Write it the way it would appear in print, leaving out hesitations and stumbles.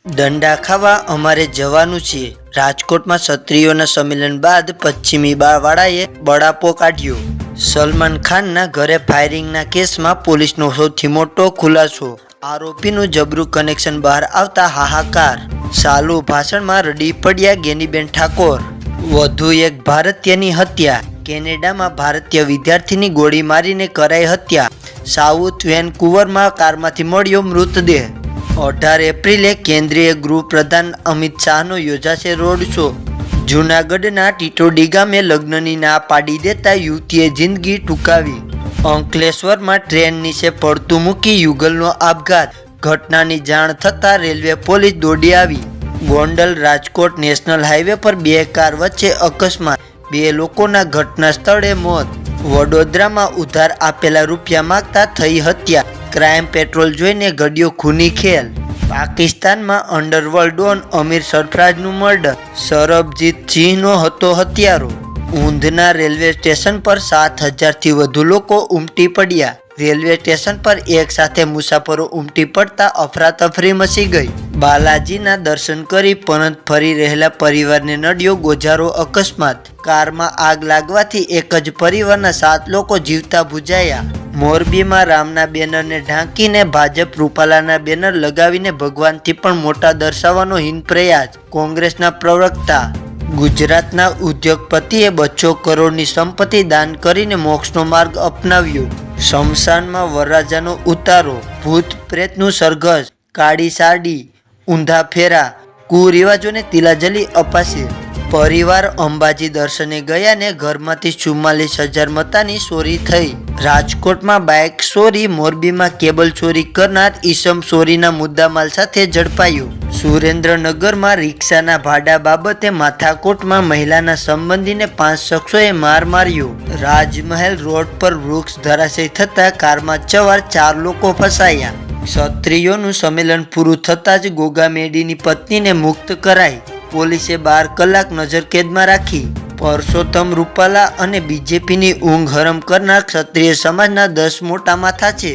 દંડા ખાવા અમારે જવાનું છે। રાજકોટમાં ક્ષત્રિયોના સંમેલન બાદ પશ્ચિમી વાળાએ બળાપો કાઢ્યો। સલમાન ખાનના ઘરે ફાયરિંગના કેસમાં પોલીસનો સૌથી મોટો ખુલાસો। આરોપીનું જબરું કનેક્શન બહાર આવતા હાહાકાર। ચાલુ ભાષણમાં રડી પડ્યા ગેનીબેન ઠાકોર। વધુ એક ભારતીયની હત્યા। કેનેડામાં ભારતીય વિદ્યાર્થીની ગોળી મારીને કરાઈ હત્યા। સાઉથ વેનકુવરમાં કારમાંથી મળ્યો મૃતદેહ। 18 એપ્રિલે કેન્દ્રીય ગૃહ પ્રધાન અમિત શાહનો યોજાશે રોડ શો। જૂનાગઢના ટીટોડી ગામે લગ્નની ના પાડી દેતા યુવતીએ જિંદગી ટૂંકાવી। અંકલેશ્વરમાં ટ્રેન નીચે પડતું મૂકી યુગલનો આપઘાત। ઘટનાની જાણ થતાં રેલવે પોલીસ દોડી આવી। ગોંડલ રાજકોટ નેશનલ હાઈવે પર બે કાર વચ્ચે અકસ્માત, 2 લોકોના ઘટના સ્થળે મોત। વડોદરામાં ઉધાર આપેલા રૂપિયા માંગતા થઈ હત્યા। ક્રાઇમ પેટ્રોલ જોઈને ઘડ્યો ખૂની ખેલ। પાકિસ્તાનમાં અંડરવર્લ્ડ ડોન અમીર સરફરાઝનું મર્ડર। સરબજીત સિંહનો હતો હત્યારો। ઊંધના રેલવે સ્ટેશન પર 7,000થી વધુ લોકો ઉમટી પડ્યા। રેલવે સ્ટેશન પર એક સાથે મુસાફરો ઉમટી પડતા અફરાતફરી મચી ગઈ। બાલાજીના દર્શન કરી પરત ફરી રહેલા પરિવારને નડ્યો ગોઝારો અકસ્માત। કારમાં આગ લાગવાથી એક જ પરિવારના 7 લોકો જીવતા ભૂંજાયા। મોરબીમાં રામના બેનરને ઢાંકીને ભાજપ રૂપાલાના બેનર લગાવીને ભગવાનથી પણ મોટા દર્શાવવાનો હીન પ્રયાસ। કોંગ્રેસના પ્રવક્તા। ગુજરાતના ઉદ્યોગપતિએ 200 કરોડની સંપત્તિ દાન કરીને મોક્ષનો માર્ગ અપનાવ્યો। શમશાનમાં વરરાજાનો ઉતારો, ભૂત પ્રેતનું સરઘસ, કાળી સાડી, ઊંધા ફેરા, કુરિવાજોને તિલાંજલિ અપાશે। પરિવાર અંબાજી દર્શને ગયા ને ઘરમાંથી 44,000 મતાની ચોરી થઈ। રાજકોટમાં બાઇક ચોરી, મોરબીમાં કેબલ ચોરી કરનાર ઈસમ ચોરીના મુદ્દામાલ સાથે ઝડપાયો। સુરેન્દ્રનગરમાં રિક્ષાના ભાડા બાબતે માથાકૂટમાં મહિલાના સંબંધીને 5 શખ્સોએ માર માર્યો। રાજમહેલ રોડ પર વૃક્ષ ધરાશયી થતાં કારમાં સવાર 4 લોકો ફસાયા। ક્ષત્રિયોનું સંમેલન પૂરું થતાં જ ગોગામેડીની પત્નીને મુક્ત કરાઈ। પોલીસે 12 કલાક નજરકેદમાં રાખી। પરસોત્તમ રૂપાલા અને બીજેપીની ઊંઘ હરમ કરનાર ક્ષત્રિય સમાજના 10 મોટા માથા છે।